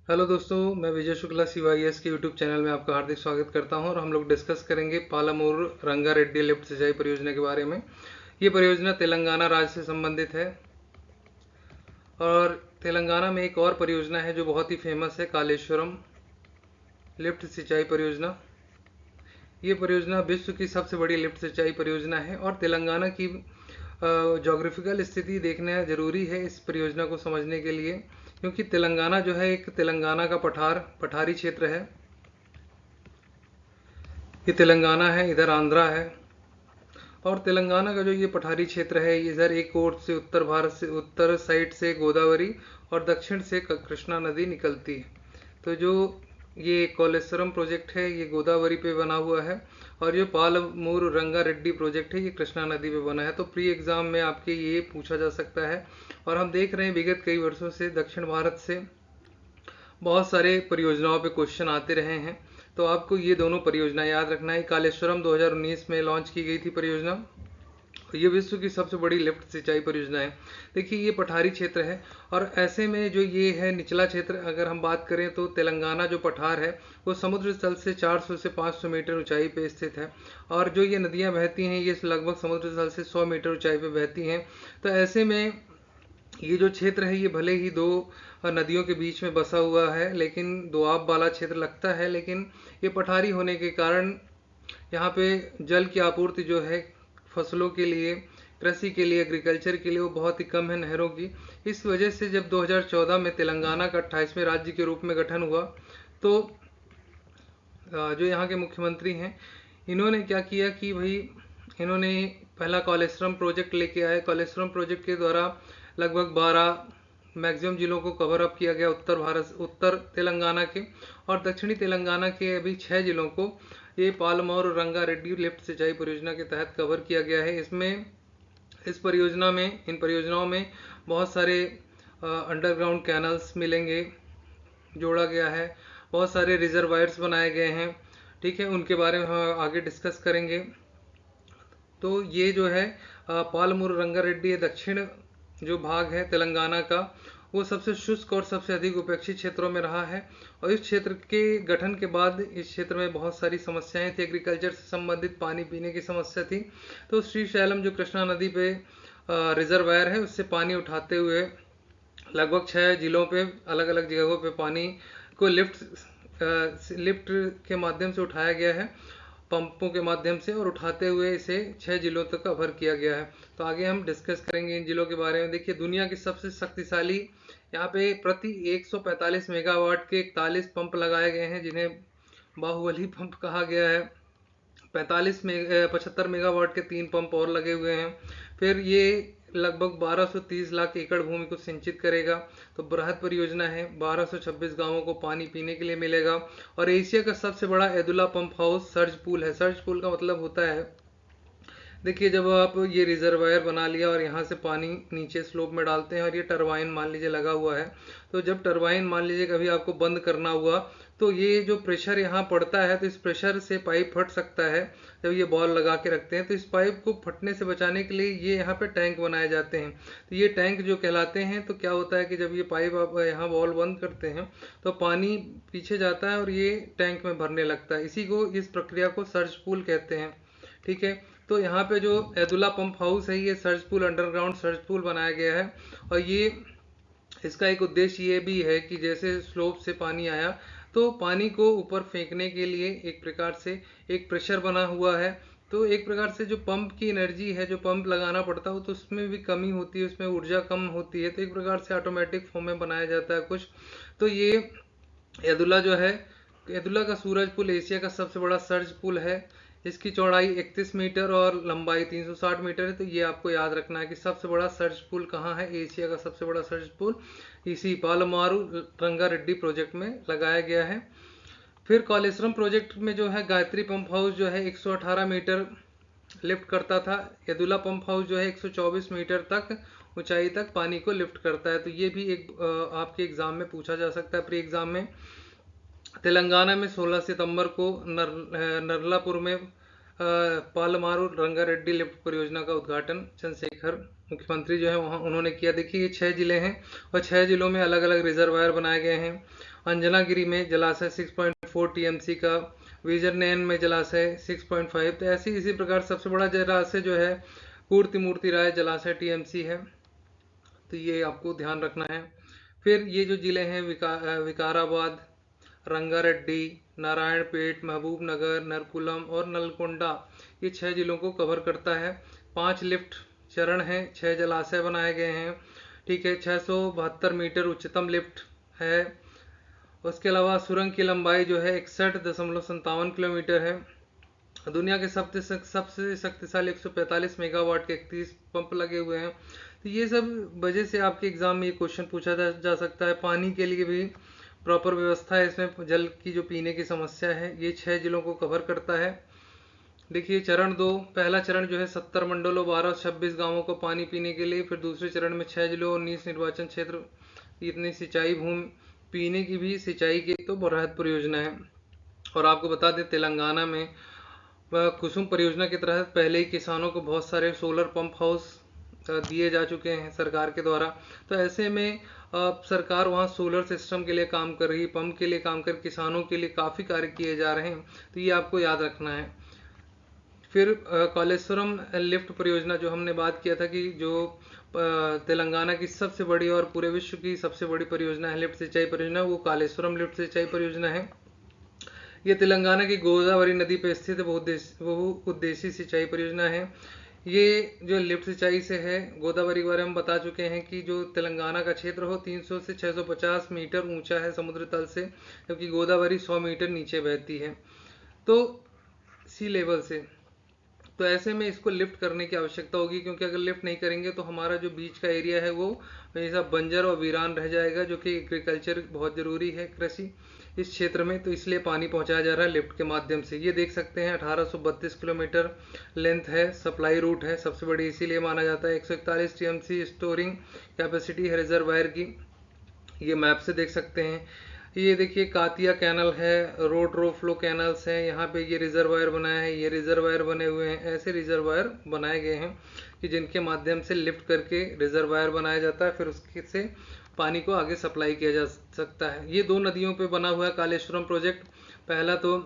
Hello दोस्तों, मैं Vijay Shukla CYS के यूट्यूब चैनल में आपका हार्दिक स्वागत करता हूं और हम लोग डिस्कस करेंगे पालामूर रंगारेड्डी लिफ्ट सिंचाई परियोजना के बारे में। ये परियोजना तेलंगाना राज्य से संबंधित है और तेलंगाना में एक और परियोजना है जो बहुत ही फेमस है, कालेश्वरम लिफ्ट सिंचाई परियोजना। ये परियोजना विश्व की सबसे बड़ी लिफ्ट सिंचाई परियोजना है और तेलंगाना की जोग्राफिकल स्थिति देखना जरूरी है इस परियोजना को समझने के लिए, क्योंकि तेलंगाना जो है एक तेलंगाना का पठारी क्षेत्र है। ये तेलंगाना है, इधर आंध्रा है और तेलंगाना का जो ये पठारी क्षेत्र है, ये इधर एक ओर से उत्तर भारत से उत्तर साइड से गोदावरी और दक्षिण से कृष्णा नदी निकलती है। तो जो ये कोलेश्वरम प्रोजेक्ट है ये गोदावरी पे बना हुआ है और जो पालमूर रंगारेड्डी प्रोजेक्ट है ये कृष्णा नदी पे बना है। तो प्री एग्जाम में आपके ये पूछा जा सकता है और हम देख रहे हैं विगत कई वर्षों से दक्षिण भारत से बहुत सारे परियोजनाओं पे क्वेश्चन आते रहे हैं। तो आपको ये दोनों परियोजना याद रखना है। कालेश्वरम 2019 में लॉन्च की गई थी परियोजना। ये विश्व की सबसे बड़ी लिफ्ट सिंचाई परियोजना है। देखिए ये पठारी क्षेत्र है और ऐसे में जो ये है निचला क्षेत्र, अगर हम बात करें तो तेलंगाना जो पठार है वो समुद्र तल से 400 से 500 मीटर ऊंचाई पे स्थित है और जो ये नदियां बहती हैं ये लगभग समुद्र तल से 100 मीटर ऊंचाई पे बहती हैं। तो ऐसे में ये जो क्षेत्र है ये भले ही दो नदियों के बीच में बसा हुआ है, लेकिन दोआब वाला क्षेत्र लगता है, लेकिन ये पठारी होने के कारण यहाँ पे जल की आपूर्ति जो है फसलों के लिए, कृषि के लिए, एग्रीकल्चर के लिए वो बहुत ही कम है नहरों की। इस वजह से जब 2014 में तेलंगाना का 28वें राज्य के रूप में गठन हुआ तो जो यहाँ के मुख्यमंत्री हैं इन्होंने क्या किया कि भाई इन्होंने पहला कॉलेश्वरम प्रोजेक्ट लेके आए। कॉलेश्वरम प्रोजेक्ट के द्वारा लगभग 12 मैक्सिमम जिलों को कवर अप किया गया, उत्तर तेलंगाना के और दक्षिणी तेलंगाना के अभी 6 जिलों को ये पालमौर रंगारेड्डी लिफ्ट सिंचाई परियोजना के तहत कवर किया गया है। इसमें इस परियोजना में इन परियोजनाओं में बहुत सारे अंडरग्राउंड कैनल्स मिलेंगे, जोड़ा गया है, बहुत सारे रिजर्वायर्स बनाए गए हैं। ठीक है, उनके बारे में हम आगे डिस्कस करेंगे। तो ये जो है पालमूर रंगारेड्डी दक्षिण जो भाग है तेलंगाना का वो सबसे शुष्क और सबसे अधिक उपेक्षित क्षेत्रों में रहा है और इस क्षेत्र के गठन के बाद इस क्षेत्र में बहुत सारी समस्याएं थी। एग्रीकल्चर से संबंधित पानी पीने की समस्या थी। तो श्रीशैलम जो कृष्णा नदी पे रिजर्वायर है उससे पानी उठाते हुए लगभग 6 जिलों पे अलग अलग जगहों पे पानी को लिफ्ट के माध्यम से उठाया गया है, पंपों के माध्यम से, और उठाते हुए इसे 6 जिलों तक कवर किया गया है। तो आगे हम डिस्कस करेंगे इन जिलों के बारे में। देखिए दुनिया की सबसे शक्तिशाली यहाँ पे प्रति 145 मेगावाट के 41 पंप लगाए गए हैं जिन्हें बाहुबली पंप कहा गया है। 75 मेगावाट के 3 पंप और लगे हुए हैं। फिर ये लगभग 1230 लाख एकड़ भूमि को सिंचित करेगा। तो बृहद परियोजना है, 1226 गांवों को पानी पीने के लिए मिलेगा और एशिया का सबसे बड़ा एदुला पंप हाउस सर्ज पूल है। सर्ज पूल का मतलब होता है, देखिए जब आप ये रिजर्वायर बना लिया और यहाँ से पानी नीचे स्लोप में डालते हैं और ये टरबाइन मान लीजिए लगा हुआ है, तो जब टरबाइन मान लीजिए कभी आपको बंद करना हुआ तो ये जो प्रेशर यहाँ पड़ता है तो इस प्रेशर से पाइप फट सकता है। जब ये बॉल लगा के रखते हैं तो इस पाइप को फटने से बचाने के लिए ये यहाँ पे टैंक बनाए जाते हैं। तो ये टैंक जो कहलाते हैं, तो क्या होता है कि जब ये पाइप आप यहाँ बॉल बंद करते हैं तो पानी पीछे जाता है और ये टैंक में भरने लगता है। इसी को, इस प्रक्रिया को सर्ज पूल कहते हैं। ठीक है, तो यहाँ पे जो एदुला पंप हाउस है ये surge pool, underground surge pool बनाया गया है और ये इसका एक उद्देश्य ये भी है कि जैसे स्लोप से पानी आया तो पानी को ऊपर फेंकने के लिए एक प्रकार से एक प्रेशर बना हुआ है। तो एक प्रकार से जो पंप की एनर्जी है, जो पंप लगाना पड़ता है तो उसमें भी कमी होती है, उसमें ऊर्जा कम होती है, तो एक प्रकार से ऑटोमेटिक फॉर्म में बनाया जाता है कुछ। तो ये यदुला जो है, यदुला का सूरज पुल एशिया का सबसे बड़ा सर्ज पुल है। इसकी चौड़ाई 31 मीटर और लंबाई 360 मीटर है। तो ये आपको याद रखना है कि सबसे बड़ा सर्ज पुल कहाँ है, एशिया का सबसे बड़ा सर्ज पुल इसी पालमारू रंगारेड्डी प्रोजेक्ट में लगाया गया है। फिर कॉलेश्वरम प्रोजेक्ट में जो है गायत्री पंप हाउस जो है 118 मीटर लिफ्ट करता था। यदुला पंप हाउस जो है 124 मीटर तक ऊंचाई तक पानी को लिफ्ट करता है। तो ये भी एक आपके एग्जाम में पूछा जा सकता है, प्री एग्जाम में। तेलंगाना में 16 सितंबर को नरलापुर में पालमारू रंगारेड्डी लिफ्ट परियोजना का उद्घाटन चंद्रशेखर मुख्यमंत्री जो है वहाँ उन्होंने किया। देखिए ये 6 जिले हैं और 6 जिलों में अलग अलग रिजर्वायर बनाए गए हैं। अंजनागिरी में जलाशय 6.4 टीएमसी का, विजयनैन में जलाशय 6.5, तो ऐसे इसी प्रकार सबसे बड़ा जलाशय जो है पूर्ति मूर्ति राय जलाशय टीएमसी है, तो ये आपको ध्यान रखना है। फिर ये जो जिले हैं विकाराबाद, रंगारेड्डी, नारायणपेट, महबूबनगर, नरकुलम और नलगोंडा, ये 6 जिलों को कवर करता है। 5 लिफ्ट चरण हैं, 6 जलाशय बनाए गए हैं, ठीक है। 672 मीटर उच्चतम लिफ्ट है। उसके अलावा सुरंग की लंबाई जो है 61.57 किलोमीटर है। दुनिया के सबसे शक्तिशाली 145 मेगावाट के 31 पंप लगे हुए हैं। तो ये सब वजह से आपके एग्जाम में ये क्वेश्चन पूछा जा सकता है। पानी के लिए भी प्रॉपर व्यवस्था है इसमें, जल की जो पीने की समस्या है ये 6 जिलों को कवर करता है। देखिए चरण 2, पहला चरण जो है 70 मंडलों 1226 गांवों को पानी पीने के लिए। फिर दूसरे चरण में 6 जिलों 19 निर्वाचन क्षेत्र, इतनी सिंचाई भूमि, पीने की भी सिंचाई की तो बृहद परियोजना है। और आपको बता दें तेलंगाना में कुसुम परियोजना के तहत पहले ही किसानों को बहुत सारे सोलर पंप हाउस दिए जा चुके हैं सरकार के द्वारा। तो ऐसे में सरकार वहाँ सोलर सिस्टम के लिए काम कर रही है, पंप के लिए काम कर, किसानों के लिए काफ़ी कार्य किए जा रहे हैं, तो ये आपको याद रखना है। फिर कालेश्वरम लिफ्ट परियोजना जो हमने बात किया था कि जो तेलंगाना की सबसे बड़ी और पूरे विश्व की सबसे बड़ी परियोजना है लिफ्ट सिंचाई परियोजना, वो कालेश्वरम लिफ्ट सिंचाई परियोजना है। ये तेलंगाना की गोदावरी नदी पर स्थित बहुउद्देशीय सिंचाई परियोजना है। ये जो लिफ्ट सिंचाई से है, गोदावरी के बारे में बता चुके हैं कि जो तेलंगाना का क्षेत्र हो 300 से 650 मीटर ऊंचा है समुद्र तल से, जबकि गोदावरी 100 मीटर नीचे बहती है तो सी लेवल से। तो ऐसे में इसको लिफ्ट करने की आवश्यकता होगी, क्योंकि अगर लिफ्ट नहीं करेंगे तो हमारा जो बीच का एरिया है वो हमेशा बंजर और वीरान रह जाएगा, जो कि एग्रीकल्चर बहुत ज़रूरी है, कृषि इस क्षेत्र में, तो इसलिए पानी पहुंचाया जा रहा है लिफ्ट के माध्यम से। ये देख सकते हैं 1832 किलोमीटर लेंथ है, सप्लाई रूट है, सबसे बड़ी इसीलिए माना जाता है। 141 टीएमसी स्टोरिंग कैपेसिटी है रिजर्वायर की, ये मैप से देख सकते हैं। ये देखिए कातिया कैनल है, रोड रो फ्लो कैनल्स हैं, यहाँ पे ये रिजर्वायर बनाया है, ये रिजर्वायर बने हुए हैं। ऐसे रिजर्वायर बनाए गए हैं कि जिनके माध्यम से लिफ्ट करके रिजर्वायर बनाया जाता है, फिर उसके से पानी को आगे सप्लाई किया जा सकता है। ये 2 नदियों पे बना हुआ है कालेश्वरम प्रोजेक्ट, पहला तो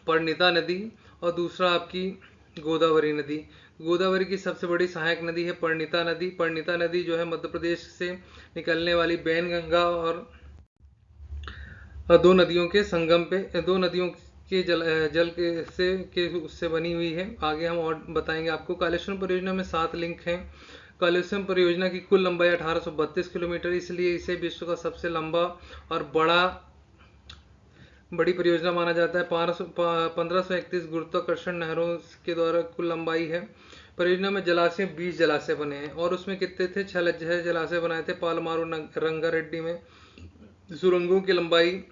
परिणीता नदी और दूसरा आपकी गोदावरी नदी। गोदावरी की सबसे बड़ी सहायक नदी है परिणीता नदी। परिणीता नदी जो है मध्य प्रदेश से निकलने वाली बैनगंगा और 2 नदियों के संगम पे, 2 नदियों के जल के उससे बनी हुई है। आगे हम और बताएंगे आपको। कालेश्वरम परियोजना में 7 लिंक हैं। कालेश्वरम परियोजना की कुल लंबाई 1832 किलोमीटर, इसलिए इसे विश्व का सबसे लंबा और बड़ी परियोजना माना जाता है। 1531 गुरुत्वाकर्षण नहरों के द्वारा कुल लंबाई है। परियोजना में जलाशय 20 जलाशय बने हैं और उसमें कितने थे, 6 जलाशय बनाए थे पालमारू रंगारेड्डी में। सुरंगों की लंबाई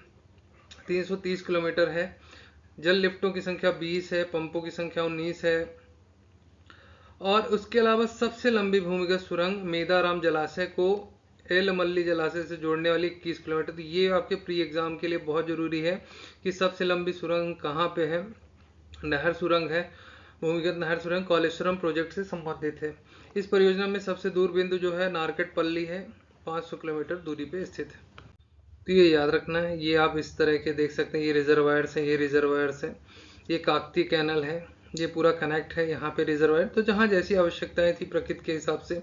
330 किलोमीटर है। जल लिफ्टों की संख्या 20 है, पंपों की संख्या 19 है। और उसके अलावा सबसे लंबी भूमिगत सुरंग मेदाराम जलाशय को एलमल्ली जलाशय से जोड़ने वाली 21 किलोमीटर। तो ये आपके प्री एग्जाम के लिए बहुत जरूरी है कि सबसे लंबी सुरंग कहाँ पे है। नहर सुरंग है, भूमिगत नहर सुरंग कालेश्वरम प्रोजेक्ट से संबंधित है। इस परियोजना में सबसे दूर बिंदु जो है नारकेटपल्ली है, 500 किलोमीटर दूरी पे स्थित है। तो ये याद रखना है। ये आप इस तरह के देख सकते हैं, ये रिजर्वायर्स हैं, ये रिजर्वायर्स हैं। ये काकती कैनल है, ये पूरा कनेक्ट है यहाँ पे रिजर्वायर। तो जहाँ जैसी आवश्यकताएं थी प्रकृति के हिसाब से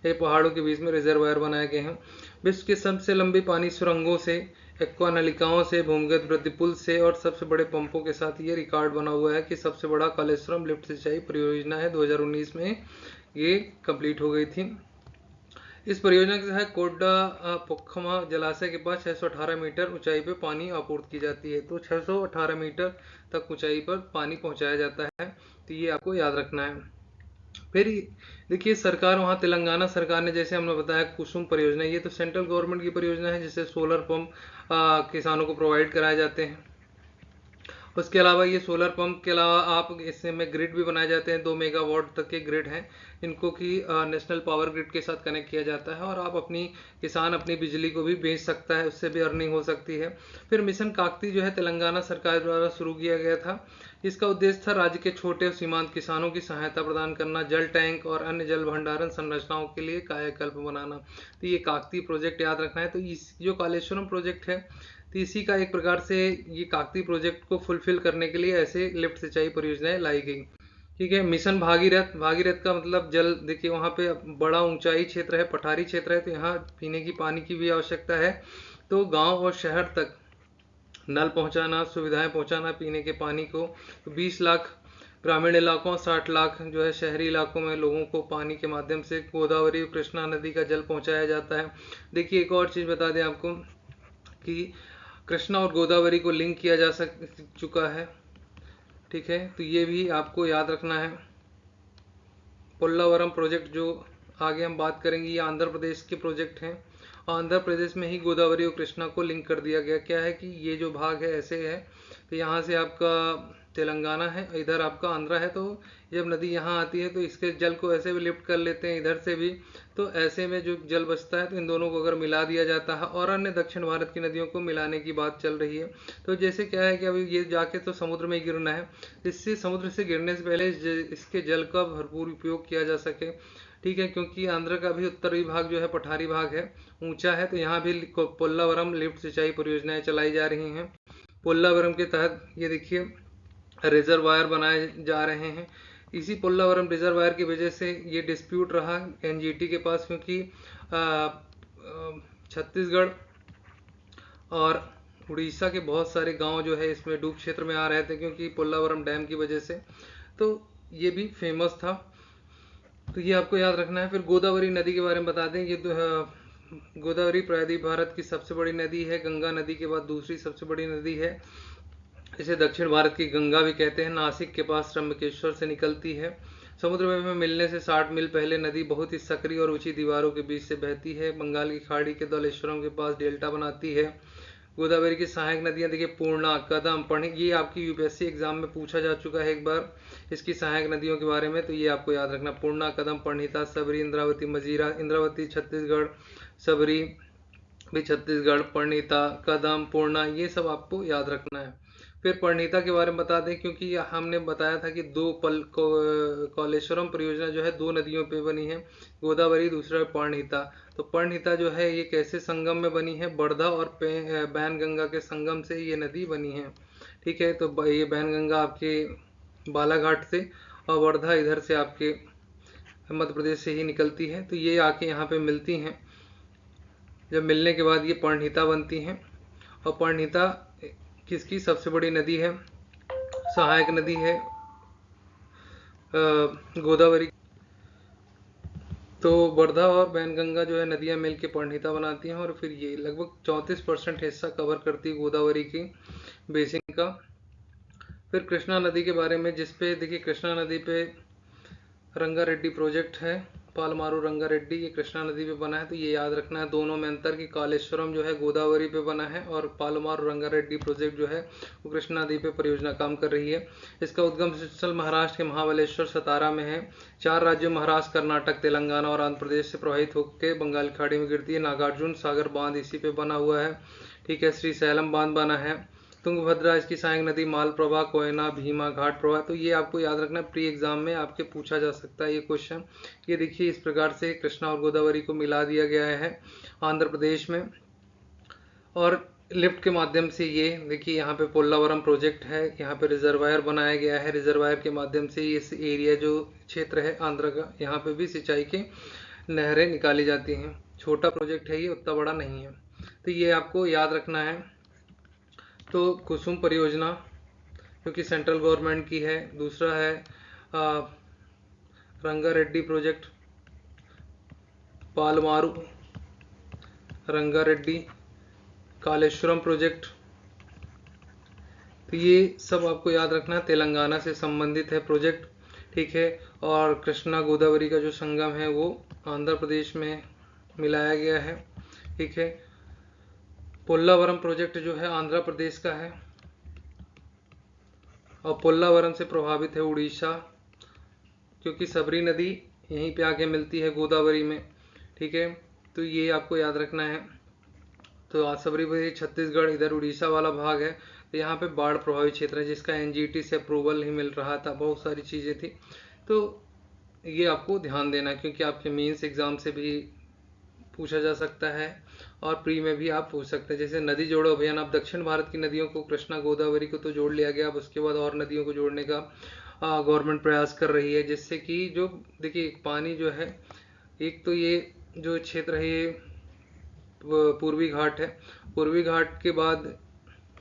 ये पहाड़ों के बीच में रिजर्वायर बनाए गए हैं। विश्व के सबसे लंबी पानी सुरंगों से, एक्वा नलिकाओं से, भूमिगत वृद्धि पुल से और सबसे बड़े पंपों के साथ ये रिकॉर्ड बना हुआ है कि सबसे बड़ा कालेश्वरम लिफ्ट सिंचाई परियोजना है। 2019 में ये कंप्लीट हो गई थी। इस परियोजना के तहत कोड्डा पोखमा जलाशय के पास 618 मीटर ऊंचाई पर पानी आपूर्ति की जाती है। तो 618 मीटर तक ऊंचाई पर पानी पहुंचाया जाता है, तो ये आपको याद रखना है। फिर देखिए सरकार वहाँ तेलंगाना सरकार ने, जैसे हमने बताया कुसुम परियोजना, ये तो सेंट्रल गवर्नमेंट की परियोजना है जिससे सोलर पंप किसानों को प्रोवाइड कराए जाते हैं। उसके अलावा ये सोलर पंप के अलावा आप इसमें ग्रिड भी बनाए जाते हैं। 2 मेगावाट तक के ग्रिड हैं, इनको कि नेशनल पावर ग्रिड के साथ कनेक्ट किया जाता है और आप किसान अपनी बिजली को भी बेच सकता है, उससे भी अर्निंग हो सकती है। फिर मिशन काकती जो है तेलंगाना सरकार द्वारा शुरू किया गया था। इसका उद्देश्य था राज्य के छोटे और सीमांत किसानों की सहायता प्रदान करना, जल टैंक और अन्य जल भंडारण संरचनाओं के लिए कायाकल्प बनाना। तो ये काकतीय प्रोजेक्ट याद रखना है। तो इस जो कालेश्वरम प्रोजेक्ट है, तो इसी का एक प्रकार से ये काकतीय प्रोजेक्ट को फुलफिल करने के लिए ऐसे लिफ्ट सिंचाई परियोजनाएं लाई गई। ठीक है। मिशन भागीरथ, भागीरथ का मतलब जल, देखिए वहाँ पे बड़ा ऊंचाई क्षेत्र है, पठारी क्षेत्र है, तो यहाँ पीने की पानी की भी आवश्यकता है। तो गांव और शहर तक नल पहुंचाना, सुविधाएं पहुंचाना पीने के पानी को। तो 20 लाख ग्रामीण इलाकों, 60 लाख जो है शहरी इलाकों में लोगों को पानी के माध्यम से गोदावरी और कृष्णा नदी का जल पहुंचाया जाता है। देखिए एक और चीज बता दें आपको कि कृष्णा और गोदावरी को लिंक किया जा चुका है। ठीक है, तो ये भी आपको याद रखना है। पोल्लावरम प्रोजेक्ट जो आगे हम बात करेंगे, ये आंध्र प्रदेश के प्रोजेक्ट हैं। आंध्र प्रदेश में ही गोदावरी और कृष्णा को लिंक कर दिया गया। क्या है कि ये जो भाग है ऐसे है, तो यहाँ से आपका तेलंगाना है, इधर आपका आंध्रा है। तो जब नदी यहाँ आती है तो इसके जल को ऐसे भी लिफ्ट कर लेते हैं इधर से भी। तो ऐसे में जो जल बचता है तो इन दोनों को अगर मिला दिया जाता है, और अन्य दक्षिण भारत की नदियों को मिलाने की बात चल रही है। तो जैसे क्या है कि अभी ये जाके तो समुद्र में गिरना है, इससे समुद्र से गिरने से पहले इसके जल का भरपूर उपयोग किया जा सके। ठीक है, क्योंकि आंध्र का भी उत्तरी भाग जो है पठारी भाग है, ऊंचा है, तो यहाँ भी पोल्लावरम लिफ्ट सिंचाई परियोजनाएं चलाई जा रही हैं। पोल्लावरम के तहत ये देखिए रिजर्वायर बनाए जा रहे हैं। इसी पोल्लावरम रिजर्वायर की वजह से ये डिस्प्यूट रहा एनजीटी के पास, क्योंकि छत्तीसगढ़ और उड़ीसा के बहुत सारे गांव जो है इसमें डूब क्षेत्र में आ रहे थे, क्योंकि पोल्लावरम डैम की वजह से। तो ये भी फेमस था, तो ये आपको याद रखना है। फिर गोदावरी नदी के बारे में बता दें। ये गोदावरी प्रायद्वीप भारत की सबसे बड़ी नदी है, गंगा नदी के बाद दूसरी सबसे बड़ी नदी है। इसे दक्षिण भारत की गंगा भी कहते हैं। नासिक के पास त्र्यंबकेश्वर से निकलती है। समुद्र में मिलने से 60 मील पहले नदी बहुत ही सक्रिय और ऊंची दीवारों के बीच से बहती है। बंगाल की खाड़ी के धवलेश्वरम के पास डेल्टा बनाती है। गोदावरी की सहायक नदियां देखिए पूर्णा, कदम, पढ़ी, ये आपकी यूपीएससी एग्जाम में पूछा जा चुका है एक बार इसकी सहायक नदियों के बारे में, तो ये आपको याद रखना। पूर्णा, कदम, पढ़नीता, सबरी, इंद्रावती, मजीरा। इंद्रावती छत्तीसगढ़, सबरी भी छत्तीसगढ़, पढ़नीता, कदम, पूर्णा, ये सब आपको याद रखना है। फिर पढ़नीता के बारे में बता दें, क्योंकि हमने बताया था कि कालेश्वरम परियोजना जो है 2 नदियों पे बनी है, गोदावरी, दूसरा पढ़नीता। तो पढ़नीता जो है ये कैसे संगम में बनी है, बड़धा और बैनगंगा के संगम से ये नदी बनी है। ठीक है, तो ये बैनगंगा आपके बालाघाट से और वर्धा इधर से आपके मध्य प्रदेश से ही निकलती है। तो ये आके यहाँ पे मिलती हैं। जब मिलने के बाद ये पढ़नीता बनती हैं। और पढ़नीता किसकी सबसे बड़ी नदी है, सहायक नदी है गोदावरी। तो वर्धा और बैनगंगा जो है नदियां मिलकर पढ़नीता बनाती हैं, और फिर ये लगभग 34% हिस्सा कवर करती है गोदावरी की बेसिन का। फिर कृष्णा नदी के बारे में, जिसपे देखिए कृष्णा नदी पे रंगारेड्डी प्रोजेक्ट है, पालमारू रंगारेड्डी, ये कृष्णा नदी पे बना है। तो ये याद रखना है दोनों में अंतर की कालेश्वरम जो है गोदावरी पे बना है, और पालमारू रंगारेड्डी प्रोजेक्ट जो है वो कृष्णा नदी पे परियोजना काम कर रही है। इसका उद्गम स्थल महाराष्ट्र के महाबलेश्वर, सतारा में है। 4 राज्यों महाराष्ट्र, कर्नाटक, तेलंगाना और आंध्र प्रदेश से प्रवाहित होकर बंगाल की खाड़ी में गिरती है। नागार्जुन सागर बांध इसी पे बना हुआ है। ठीक है, श्री सैलम बांध बना है। तुंगभद्रा इसकी सहायक नदी, मालप्रभा, कोयना, भीमा, घाट प्रवाह। तो ये आपको याद रखना, प्री एग्जाम में आपके पूछा जा सकता है ये क्वेश्चन। ये देखिए इस प्रकार से कृष्णा और गोदावरी को मिला दिया गया है आंध्र प्रदेश में, और लिफ्ट के माध्यम से ये देखिए यहाँ पे पोल्लावरम प्रोजेक्ट है, यहाँ पे रिजर्वायर बनाया गया है। रिजर्वायर के माध्यम से इस एरिया जो क्षेत्र है आंध्र का, यहाँ पे भी सिंचाई की नहरें निकाली जाती हैं। छोटा प्रोजेक्ट है ये, उतना बड़ा नहीं है, तो ये आपको याद रखना है। तो कुसुम परियोजना जो कि सेंट्रल गवर्नमेंट की है। दूसरा है रंगारेड्डी प्रोजेक्ट, पालमारू रंगारेड्डी, कालेश्वरम प्रोजेक्ट। तो ये सब आपको याद रखना है, तेलंगाना से संबंधित है प्रोजेक्ट। ठीक है, और कृष्णा गोदावरी का जो संगम है वो आंध्र प्रदेश में मिलाया गया है। ठीक है, पोल्लावरम प्रोजेक्ट जो है आंध्र प्रदेश का है, और पोल्लावरम से प्रभावित है उड़ीसा, क्योंकि सबरी नदी यहीं पे आके मिलती है गोदावरी में। ठीक है, तो ये आपको याद रखना है। तो सबरी नदी छत्तीसगढ़, इधर उड़ीसा वाला भाग है। यहाँ पे बाढ़ प्रभावित क्षेत्र है जिसका एनजीटी से अप्रूवल नहीं मिल रहा था, बहुत सारी चीज़ें थी। तो ये आपको ध्यान देना है क्योंकि आपके मेंस एग्जाम से भी पूछा जा सकता है और प्री में भी आप पूछ सकते हैं। जैसे नदी जोड़ो अभियान, आप दक्षिण भारत की नदियों को, कृष्णा गोदावरी को तो जोड़ लिया गया, अब उसके बाद और नदियों को जोड़ने का गवर्नमेंट प्रयास कर रही है, जिससे कि जो देखिए पानी जो है, एक तो ये जो क्षेत्र है ये पूर्वी घाट है, पूर्वी घाट के बाद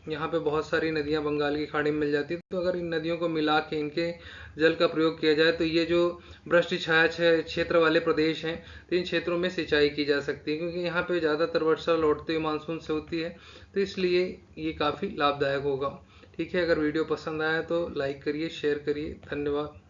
यहाँ पे बहुत सारी नदियाँ बंगाल की खाड़ी में मिल जाती है। तो अगर इन नदियों को मिला के इनके जल का प्रयोग किया जाए तो ये जो भ्रष्ट छाया क्षेत्र वाले प्रदेश हैं, तो इन क्षेत्रों में सिंचाई की जा सकती है क्योंकि यहाँ पे ज़्यादातर वर्षा लौटते हुए मानसून से होती है, तो इसलिए ये काफ़ी लाभदायक होगा। ठीक है, अगर वीडियो पसंद आया तो लाइक करिए, शेयर करिए। धन्यवाद।